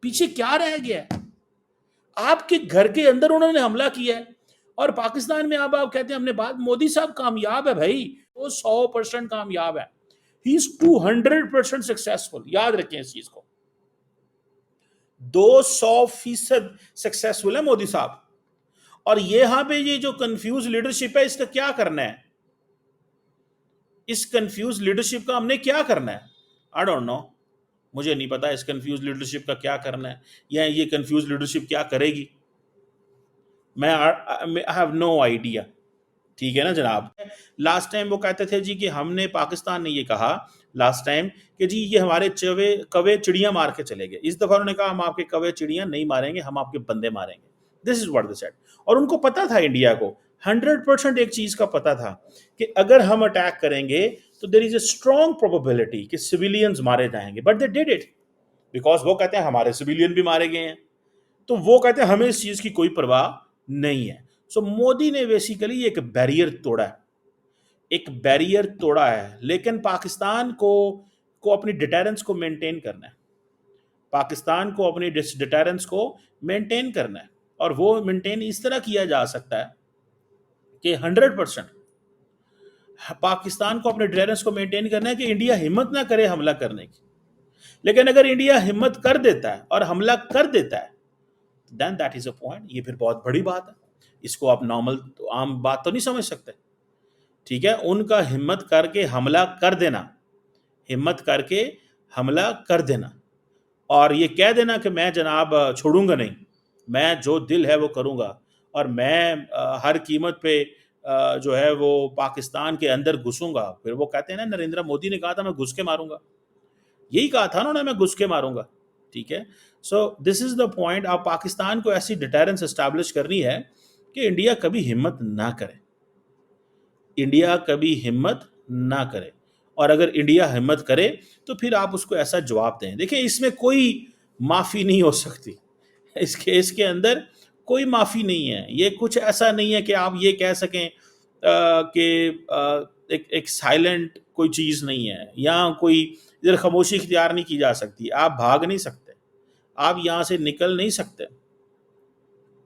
पीछे क्या रह गया है? आपके घर के अंदर उन्होंने हमला किया है और पाकिस्तान में अब आप कहते हैं हमने बात, मोदी साहब कामयाब है भाई, वो 100% कामयाब है। ही इज 200% सक्सेसफुल, याद रखें इस चीज को। 200% सक्सेसफुल है मोदी साहब। और यहां पे ये जो कंफ्यूज लीडरशिप है, इसका क्या करना है? इस कंफ्यूज लीडरशिप का हमने क्या करना है? आई डोंट नो, मुझे नहीं पता इस कंफ्यूज लीडरशिप का क्या करना है, या ये कंफ्यूज लीडरशिप क्या करेगी। मैं आई हैव नो आइडिया। ठीक है ना जनाब। लास्ट टाइम वो कहते थे जी कि हमने, पाकिस्तान ने ये कहा लास्ट टाइम कि जी ये हमारे चवे कवे चिड़ियां मार के चले गए। इस दफा उन्होंने कहा हम आपके कवे चिड़ियां नहीं मारेंगे, हम आपके बंदे मारेंगे। This is what they said. और उनको पता था, इंडिया को 100% एक चीज का पता था कि अगर हम अटैक करेंगे तो there is a strong probability कि सिविलियंस मारे जाएंगे, but they did it because वो कहते हैं हमारे सिविलियन भी मारे गए हैं। तो वो कहते हैं हमें इस चीज की कोई परवाह नहीं है। सो मोदी ने बेसिकली एक बैरियर तोड़ा है, एक बैरियर तोड़ा है। लेकिन पाकिस्तान को अपनी डिटेरेंस को मेंटेन करना है, पाकिस्तान को अपनी डिटेरेंस को मेंटेन करना है। और वो मेंटेन इस तरह किया जा सकता है कि 100% पाकिस्तान को अपने डिटेरेंस को मेंटेन करना है कि इंडिया हिम्मत ना करे हमला करने की। लेकिन अगर इंडिया हिम्मत कर देता है और हमला कर देता है, then that is a point, ये फिर बहुत बड़ी बात है। इसको आप नॉर्मल आम बात तो नहीं समझ सकते। ठीक है, उनका हिम्मत करके हमला कर देना, हिम्मत करके हमला कर देना और ये कह देना कि मैं जनाब छोड़ूंगा नहीं, मैं जो दिल है वो करूंगा और मैं हर कीमत पे जो है वो पाकिस्तान के अंदर घुसूंगा। फिर वो कहते हैं ना, नरेंद्र मोदी ने कहा था मैं घुस के मारूंगा, यही कहा था उन्होंने, मैं घुस के मारूंगा। ठीक है, so this is the point. आप पाकिस्तान को ऐसी डिटेरेंस एस्टैब्लिश करनी है कि इंडिया कभी हिम्मत ना करे, इंडिया कभी हिम्मत ना करे। और अगर इंडिया हिम्मत करे तो फिर आप उसको ऐसा जवाब दें। देखिए, इसमें कोई माफी नहीं हो सकती, इस केस के अंदर कोई माफी नहीं है। ये कुछ ऐसा नहीं है कि आप ये कह सकें कि एक साइलेंट कोई चीज नहीं है, या कोई इधर खामोशी इख्तियार नहीं की जा सकती। आप भाग नहीं सकते, आप यहां से निकल नहीं सकते।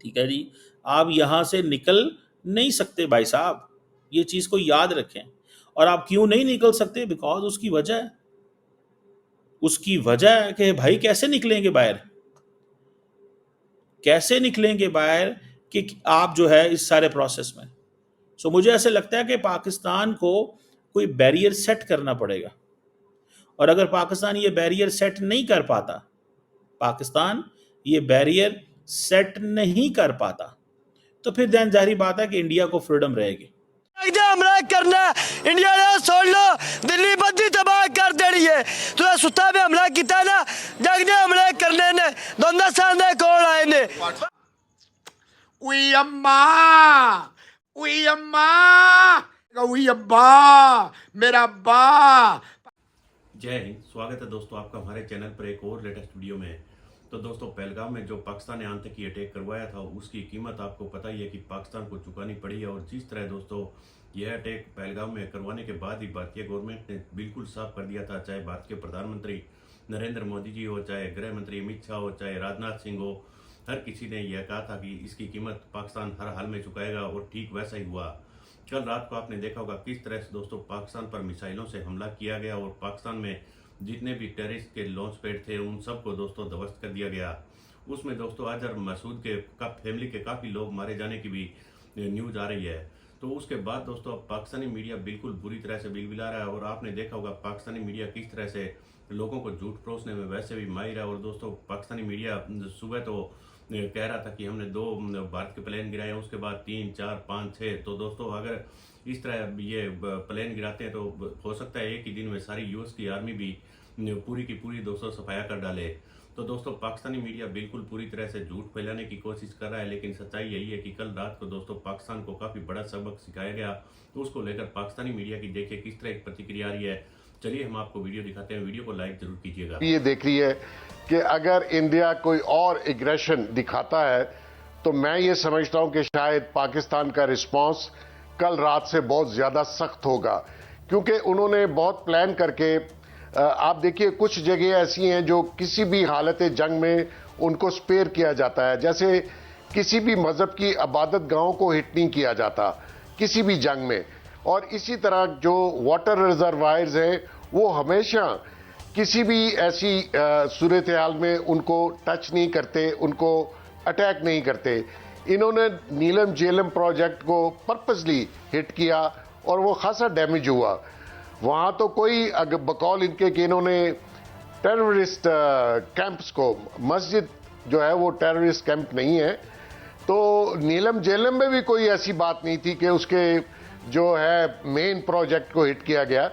ठीक है जी, आप यहां से निकल नहीं सकते भाई साहब, ये चीज को याद रखें। और आप क्यों नहीं निकल सकते? बिकॉज उसकी वजह है, उसकी वजह है कि भाई कैसे निकलेंगे बाहर, कैसे निकलेंगे बाहर कि आप जो है इस सारे प्रोसेस में। सो मुझे ऐसे लगता है कि पाकिस्तान को कोई बैरियर सेट करना पड़ेगा। और अगर पाकिस्तान ये बैरियर सेट नहीं कर पाता, पाकिस्तान ये बैरियर सेट नहीं कर पाता, तो फिर दैन जाहिर बात है कि इंडिया को फ्रीडम रहेगी। हमला करना इंडिया ने सुन लो, दिल्ली बद्दी तबाह कर देनी है। तो सुता पे हमला किया ना, जगने हमले करने ने दोनों सामने कौन आए ने। उई अम्मा, उई अम्मा, उई अब्बा, मेरा अब्बा। जय हिंद, स्वागत है दोस्तों आपका हमारे चैनल पर एक और लेटेस्ट वीडियो में। तो दोस्तों, पहलगाम में जो पाकिस्तान ने आतंकी अटैक करवाया था उसकी कीमत आपको पता ही है कि पाकिस्तान को चुकानी पड़ी है। और जिस तरह दोस्तों यह अटैक पहलगाम में करवाने के बाद ही भारतीय गवर्नमेंट ने बिल्कुल साफ कर दिया था, चाहे भारत के प्रधानमंत्री नरेंद्र मोदी जी हो, चाहे गृह मंत्री अमित शाह हो, चाहे राजनाथ सिंह हो, हर किसी ने यह कहा था कि इसकी कीमत पाकिस्तान हर हाल में चुकाएगा। और ठीक वैसा ही हुआ। कल रात को आपने देखा होगा किस तरह से दोस्तों पाकिस्तान पर मिसाइलों से हमला किया गया और पाकिस्तान में जितने भी टेररिस्ट के लॉन्च पैड थे उन सबको दोस्तों ध्वस्त कर दिया गया। उसमें दोस्तों अजहर मसूद के फैमिली के काफ़ी लोग मारे जाने की भी न्यूज आ रही है। तो उसके बाद दोस्तों पाकिस्तानी मीडिया बिल्कुल बुरी तरह से बिलबिला रहा है। और आपने देखा होगा पाकिस्तानी मीडिया किस तरह से लोगों को झूठ परोसने में वैसे भी माहिर है। और दोस्तों पाकिस्तानी मीडिया सुबह तो कह रहा था कि हमने 2 भारत के प्लेन गिराए, उसके बाद 3, 4, 5, 6। तो दोस्तों अगर इस तरह ये प्लेन गिराते हैं तो हो सकता है एक ही दिन में सारी यूएस की आर्मी भी पूरी की पूरी दोस्तों सफाया कर डाले। तो दोस्तों पाकिस्तानी मीडिया बिल्कुल पूरी तरह से झूठ फैलाने की कोशिश कर रहा है, लेकिन सच्चाई यही है कि कल रात को दोस्तों पाकिस्तान को काफ़ी बड़ा सबक सिखाया गया। तो उसको लेकर पाकिस्तानी मीडिया की देखिए किस तरह एक प्रतिक्रिया आ रही है। चलिए हम आपको वीडियो दिखाते हैं, वीडियो को लाइक जरूर कीजिएगा। ये देख रही है कि अगर इंडिया कोई और एग्रेशन दिखाता है तो मैं ये समझता हूं कि शायद पाकिस्तान का रिस्पांस कल रात से बहुत ज्यादा सख्त होगा, क्योंकि उन्होंने बहुत प्लान करके आप देखिए कुछ जगह ऐसी हैं जो किसी भी हालत जंग में उनको स्पेयर किया जाता है, जैसे किसी भी मजहब की इबादत गाहों को हिट नहीं किया जाता किसी भी जंग में। और इसी तरह जो वाटर रिजर्वायर्स हैं वो हमेशा किसी भी ऐसी सूरत हाल में उनको टच नहीं करते, उनको अटैक नहीं करते। इन्होंने नीलम झेलम प्रोजेक्ट को पर्पसली हिट किया और वो खासा डैमेज हुआ। वहां तो कोई बकौल इनके कि इन्होंने टेररिस्ट कैंप्स को, मस्जिद जो है वो टेररिस्ट कैंप नहीं है, तो नीलम झेलम में भी कोई ऐसी बात नहीं थी कि उसके जो है मेन प्रोजेक्ट को हिट किया गया।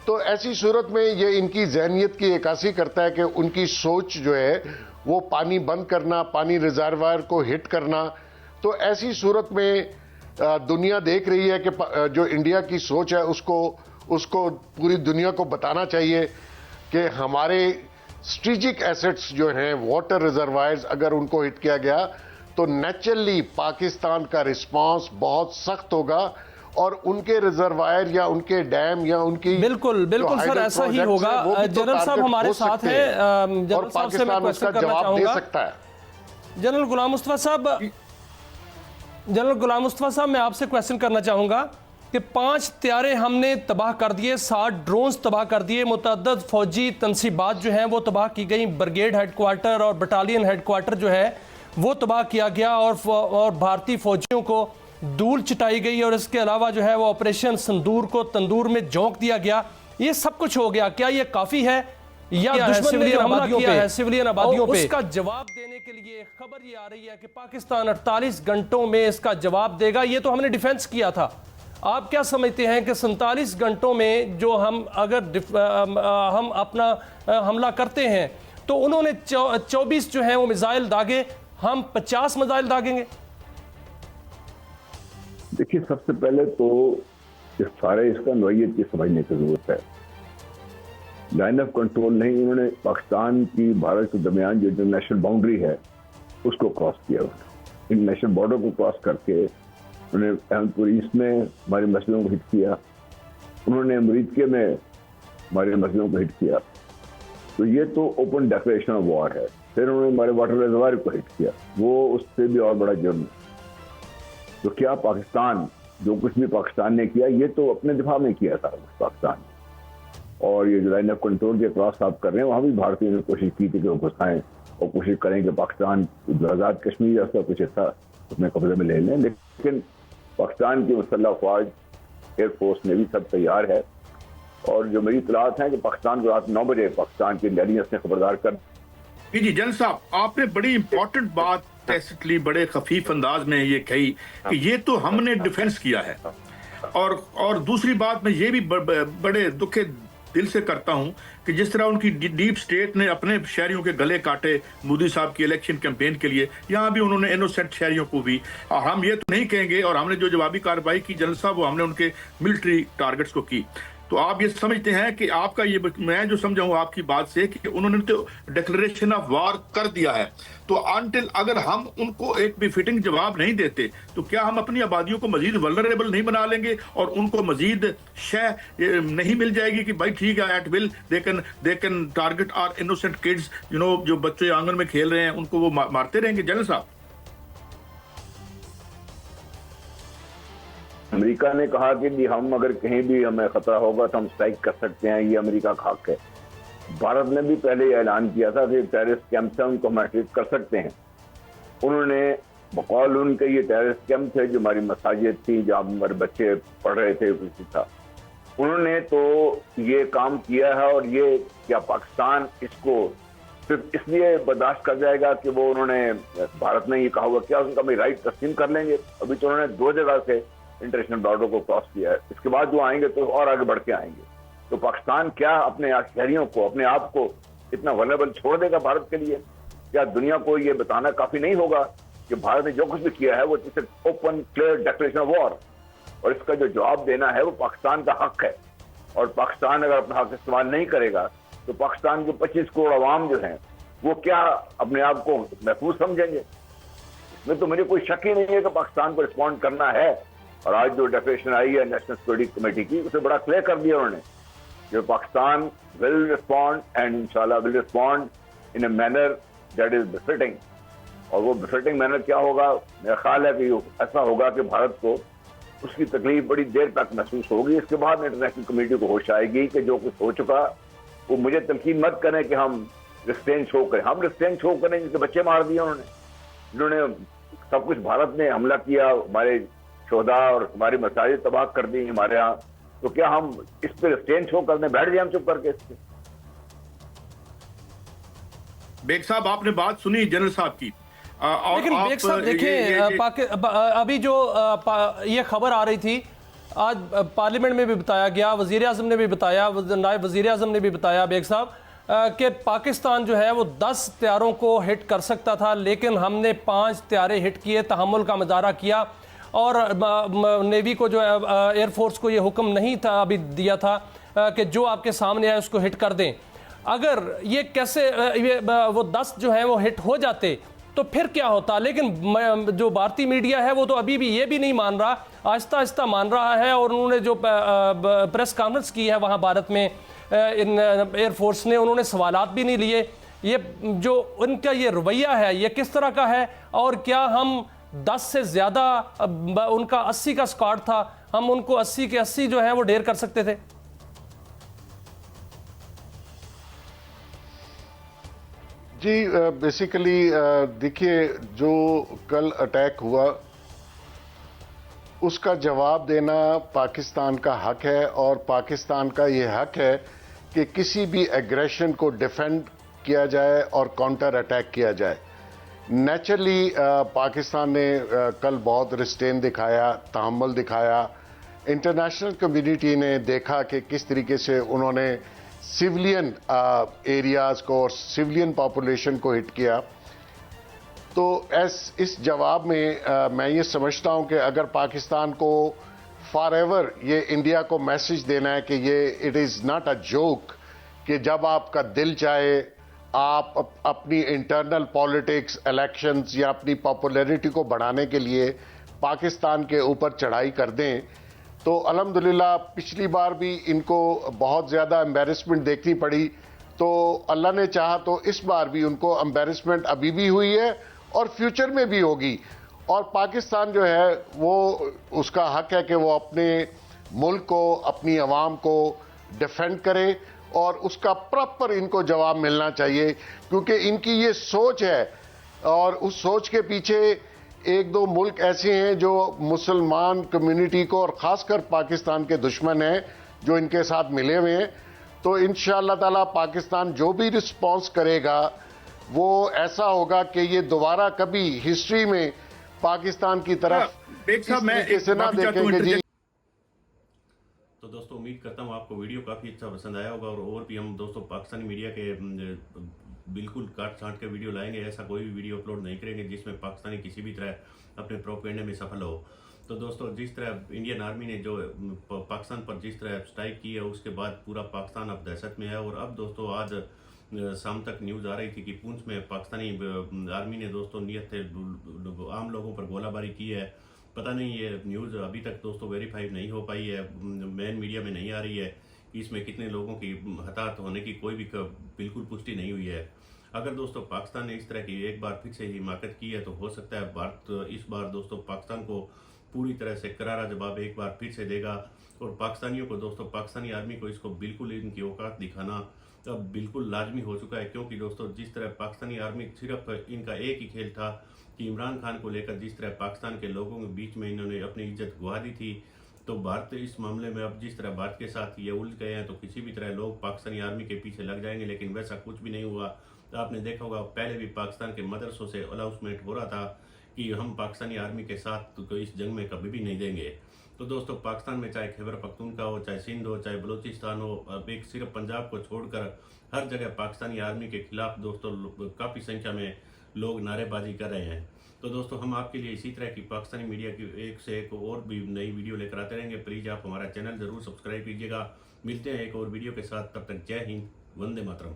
तो ऐसी सूरत में ये इनकी जहनियत की अक्कासी करता है कि उनकी सोच जो है वो पानी बंद करना, पानी रिजर्वायर को हिट करना। तो ऐसी सूरत में दुनिया देख रही है कि जो इंडिया की सोच है उसको पूरी दुनिया को बताना चाहिए कि हमारे स्ट्रेटेजिक एसेट्स जो हैं, वाटर रिजर्वायर्स, अगर उनको हिट किया गया तो नेचुरली पाकिस्तान का रिस्पांस बहुत सख्त होगा और उनके रिजर्वायर या उनके डैम या उनकी बिल्कुल बिल्कुल सर, ऐसा ही होगा। जनरल साहब हमारे साथ हैं, और पाकिस्तान उसका जवाब दे सकता है। जनरल गुलाम मुस्तफा साहब, मैं आपसे क्वेश्चन करना चाहूंगा कि 5 त्यारे हमने तबाह कर दिए, 60 ड्रोन्स तबाह कर दिए, मुतअद्दद फौजी तनसीबात जो हैं वो तबाह की गई, ब्रिगेड हेडक्वार्टर और बटालियन हेडक्वार्टर जो है वो तबाह किया गया और भारतीय फौजियों को धूल चिटाई गई, और इसके अलावा जो है वो ऑपरेशन संदूर को तंदूर में झोंक दिया गया। ये सब कुछ हो गया, क्या ये काफी है या दुश्मन ने हमला किया है सिविलियन आबादियों पे? उसका जवाब देने के लिए खबर ये आ रही है कि पाकिस्तान 48 घंटों में इसका जवाब देगा। ये तो हमने डिफेंस किया था, आप क्या समझते हैं कि 47 घंटों में जो हम हम अपना हमला करते हैं तो उन्होंने 24 जो है वो मिसाइल दागे, हम 50 मिसाइल दागेंगे? देखिए, सबसे पहले तो इसका नोयत की समझने की जरूरत है। लाइन ऑफ कंट्रोल नहीं, उन्होंने पाकिस्तान की भारत के दरमियान जो इंटरनेशनल बाउंड्री है उसको क्रॉस किया। इंटरनेशनल बॉर्डर को क्रॉस करके उन्होंने अहमदपुर ईस्ट में हमारे मसलों को हिट किया, उन्होंने अमरीके में हमारे मसलों को हिट किया। तो ये तो ओपन डिक्लेरेशन ऑफ वॉर है। फिर उन्होंने हमारे वाटर रिजर्वायर को हिट किया, वो उससे भी और बड़ा जुर्म है। तो क्या पाकिस्तान, जो कुछ भी पाकिस्तान ने किया, ये तो अपने दिफा में किया था पाकिस्तान ने। और ये जो लाइन ऑफ कंट्रोल के क्रॉस आप कर रहे हैं, वहां भी भारतीयों ने कोशिश की थी कि वो घुसाएं और कोशिश करें कि पाकिस्तान जो आज़ाद कश्मीर या उसका कुछ हिस्सा अपने कब्जे में ले लें। लेकिन पाकिस्तान की मुसल्लह अफवाज, एयरफोर्स ने भी सब तैयार है। और जो मेरी इतलात है कि पाकिस्तान को रात 9 बजे पाकिस्तान की इंटेलिजेंस ने खबरदार कर। जी जनरल साहब, आपने बड़ी इंपॉर्टेंट बात टैसिटली बड़े खफीफ अंदाज में ये कही कि ये तो हमने डिफेंस किया है। और दूसरी बात मैं ये भी बड़े दुखे दिल से करता हूं कि जिस तरह उनकी डीप स्टेट ने अपने शहरियों के गले काटे मोदी साहब की इलेक्शन कैंपेन के लिए, यहाँ भी उन्होंने इनोसेंट शहरियों को भी, और हम ये तो नहीं कहेंगे, और हमने जो जवाबी कार्रवाई की जनरल साहब वो हमने उनके मिलिट्री टारगेट्स को की। तो आप ये समझते हैं कि आपका ये, मैं जो समझा हूं आपकी बात से कि उन्होंने तो डिक्लेरेशन ऑफ वार कर दिया है, तो अनटिल अगर हम उनको एक भी फिटिंग जवाब नहीं देते तो क्या हम अपनी आबादियों को मजीद वल्नरेबल नहीं बना लेंगे और उनको मजीद शह नहीं मिल जाएगी कि भाई ठीक है, at will they can target our innocent kids, जो बच्चे आंगन में खेल रहे हैं उनको वो मारते रहेंगे? जनरल साहब, अमेरिका ने कहा कि हम अगर कहीं भी हमें खतरा होगा तो हम स्ट्राइक कर सकते हैं, ये अमेरिका का हक है। भारत ने भी पहले ये ऐलान किया था कि टेररिस्ट कैंप से उनको हम अटैक कर सकते हैं। उन्होंने बकौल उनके ये टेररिस्ट कैंप थे जो हमारी मसाजिद थी, जहाँ हमारे बच्चे पढ़ रहे थे, कुछ था, उन्होंने तो ये काम किया है। और ये क्या पाकिस्तान इसको सिर्फ इसलिए बर्दाश्त कर जाएगा कि वो उन्होंने, भारत ने ये कहा हुआ, क्या उनका भी राइट तस्लीम कर लेंगे? अभी तो उन्होंने 2 जगह से इंटरनेशनल बॉर्डर को क्रॉस किया है, इसके बाद जो आएंगे तो और आगे बढ़ के आएंगे। तो पाकिस्तान क्या अपने शहरियों को, अपने आप को इतना वल्नरेबल छोड़ देगा भारत के लिए? क्या दुनिया को ये बताना काफी नहीं होगा कि भारत ने जो कुछ भी किया है वो open clear declaration of war, और इसका जो जवाब देना है वो पाकिस्तान का हक है। और पाकिस्तान अगर अपना हक इस्तेमाल नहीं करेगा तो पाकिस्तान के 25 करोड़ अवाम जो हैं वो क्या अपने आप को महफूज समझेंगे? इसमें तो मुझे कोई शक ही नहीं है कि पाकिस्तान को रिस्पॉन्ड करना है। और आज जो डेक्लेरेशन आई है नेशनल सिक्योरिटी कमेटी की, उसे बड़ा क्लियर कर दिया उन्होंने जो पाकिस्तान विल रिस्पॉन्ड एंड इंशाल्लाह will respond in a manner that is befitting. और वो बिफिटिंग मैनर क्या होगा, मेरा ख्याल है कि ऐसा होगा कि भारत को उसकी तकलीफ बड़ी देर तक महसूस होगी। इसके बाद इंटरनेशनल कम्युनिटी को होश आएगी कि जो कुछ हो चुका वो मुझे तलकीन मत करें कि हम रिस्ट्रेन शो करें। हम रिस्ट्रेन शो करें जिनके बच्चे मार दिए उन्होंने, जिन्होंने सब कुछ भारत ने हमला किया, हमारे शोधा और हमारी मसाजिद तबाह कर दी हमारे यहाँ, तो क्या हम इस पर रिस्ट्रेन शो करने बैठ जाए हम चुप करके? इससे बेग साहब आपने बात सुनी जनरल साहब की, और लेकिन बेग साहब देखें, अभी जो ये खबर आ रही थी, आज पार्लियामेंट में भी बताया गया, वजीर आज़म ने भी बताया, नायब वजीर आज़म ने भी बताया बेग साहब कि पाकिस्तान जो है वो 10 त्यारों को हिट कर सकता था, लेकिन हमने 5 त्यारे हिट किए, तहम्मुल का मुजाहरा किया। और नेवी को जो है, एयरफोर्स को ये हुक्म नहीं था अभी दिया था कि जो आपके सामने है उसको हिट कर दें। अगर ये कैसे वो 10 जो है वो हिट हो जाते तो फिर क्या होता? लेकिन जो भारतीय मीडिया है वो तो अभी भी ये भी नहीं मान रहा, आहिस्ता आहिस्ता मान रहा है। और उन्होंने जो प्रेस कॉन्फ्रेंस की है वहाँ भारत में इन एयरफोर्स ने, उन्होंने सवालात भी नहीं लिए। ये जो उनका ये रवैया है ये किस तरह का है? और क्या हम 10 से ज़्यादा, उनका 80 का स्क्वाड था, हम उनको 80 के 80 जो है वो ढेर कर सकते थे? जी बेसिकली देखिए, जो कल अटैक हुआ उसका जवाब देना पाकिस्तान का हक है, और पाकिस्तान का ये हक है कि किसी भी एग्रेशन को डिफेंड किया जाए और काउंटर अटैक किया जाए। नेचुरली पाकिस्तान ने कल बहुत रिस्ट्रेन दिखाया, तहम्मुल दिखाया। इंटरनेशनल कम्युनिटी ने देखा कि किस तरीके से उन्होंने सिविलियन एरियाज को और सिविलियन पॉपुलेशन को हिट किया। तो इस जवाब में मैं ये समझता हूं कि अगर पाकिस्तान को फॉर एवर ये इंडिया को मैसेज देना है कि ये it is not a joke, कि जब आपका दिल चाहे आप अपनी इंटरनल पॉलिटिक्स, इलेक्शंस या अपनी पॉपुलैरिटी को बढ़ाने के लिए पाकिस्तान के ऊपर चढ़ाई कर दें, तो अल्हम्दुलिल्लाह पिछली बार भी इनको बहुत ज़्यादा एम्बैरेसमेंट देखनी पड़ी, तो अल्लाह ने चाहा तो इस बार भी उनको एम्बैरेसमेंट अभी भी हुई है और फ्यूचर में भी होगी। और पाकिस्तान जो है वो, उसका हक है कि वो अपने मुल्क को, अपनी आवाम को डिफेंड करे, और उसका प्रॉपर इनको जवाब मिलना चाहिए, क्योंकि इनकी ये सोच है। और उस सोच के पीछे एक दो मुल्क ऐसे हैं जो मुसलमान कम्युनिटी को और ख़ासकर पाकिस्तान के दुश्मन हैं, जो इनके साथ मिले हुए हैं। तो इंशाअल्लाह ताला पाकिस्तान जो भी रिस्पॉन्स करेगा वो ऐसा होगा कि ये दोबारा कभी हिस्ट्री में पाकिस्तान की तरफ बेग साहब मैं इस तरीके से ना देखेंगे। जी तो दोस्तों उम्मीद करता हूँ आपको वीडियो काफ़ी अच्छा पसंद आया होगा, और भी हम दोस्तों पाकिस्तानी मीडिया के बिल्कुल काट छांट के वीडियो लाएंगे। ऐसा कोई भी वीडियो अपलोड नहीं करेंगे जिसमें पाकिस्तानी किसी भी तरह अपने प्रोपेगेंडे में सफल हो। तो दोस्तों जिस तरह इंडियन आर्मी ने जो पाकिस्तान पर जिस तरह स्ट्राइक की है, उसके बाद पूरा पाकिस्तान अब दहशत में है। और अब दोस्तों आज शाम तक न्यूज़ आ रही थी कि पुंछ में पाकिस्तानी आर्मी ने दोस्तों नियत थे आम लोगों पर गोलाबारी की है। पता नहीं ये न्यूज़ अभी तक दोस्तों वेरीफाई नहीं हो पाई है, मेन मीडिया में नहीं आ रही है कि इसमें कितने लोगों की हताहत होने की कोई भी बिल्कुल पुष्टि नहीं हुई है। अगर दोस्तों पाकिस्तान ने इस तरह की एक बार फिर से हिमाकत की है तो हो सकता है भारत इस बार दोस्तों पाकिस्तान को पूरी तरह से करारा जवाब एक बार फिर से देगा। और पाकिस्तानियों को दोस्तों, पाकिस्तानी आर्मी को इसको बिल्कुल इनकी औकात दिखाना अब बिल्कुल लाजमी हो चुका है, क्योंकि दोस्तों जिस तरह पाकिस्तानी आर्मी सिर्फ इनका एक ही खेल था कि इमरान खान को लेकर जिस तरह पाकिस्तान के लोगों के बीच में इन्होंने अपनी इज्जत गुआ दी थी, तो भारत इस मामले में अब जिस तरह भारत के साथ ये उलझ गए हैं तो किसी भी तरह लोग पाकिस्तानी आर्मी के पीछे लग जाएंगे, लेकिन वैसा कुछ भी नहीं हुआ। तो आपने देखा होगा पहले भी पाकिस्तान के मदरसों से अनाउंसमेंट हो रहा था कि हम पाकिस्तानी आर्मी के साथ तो इस जंग में कभी भी नहीं देंगे। तो दोस्तों पाकिस्तान में चाहे खैबर पख्तूनख्वा हो, चाहे सिंध हो, चाहे बलूचिस्तान हो, अब एक सिर्फ पंजाब को छोड़कर हर जगह पाकिस्तानी आर्मी के खिलाफ दोस्तों काफ़ी संख्या में लोग नारेबाजी कर रहे हैं। तो दोस्तों हम आपके लिए इसी तरह की पाकिस्तानी मीडिया की एक से एक और भी नई वीडियो लेकर आते रहेंगे। प्लीज़ आप हमारा चैनल ज़रूर सब्सक्राइब कीजिएगा। मिलते हैं एक और वीडियो के साथ, तब तक जय हिंद, वंदे मातरम।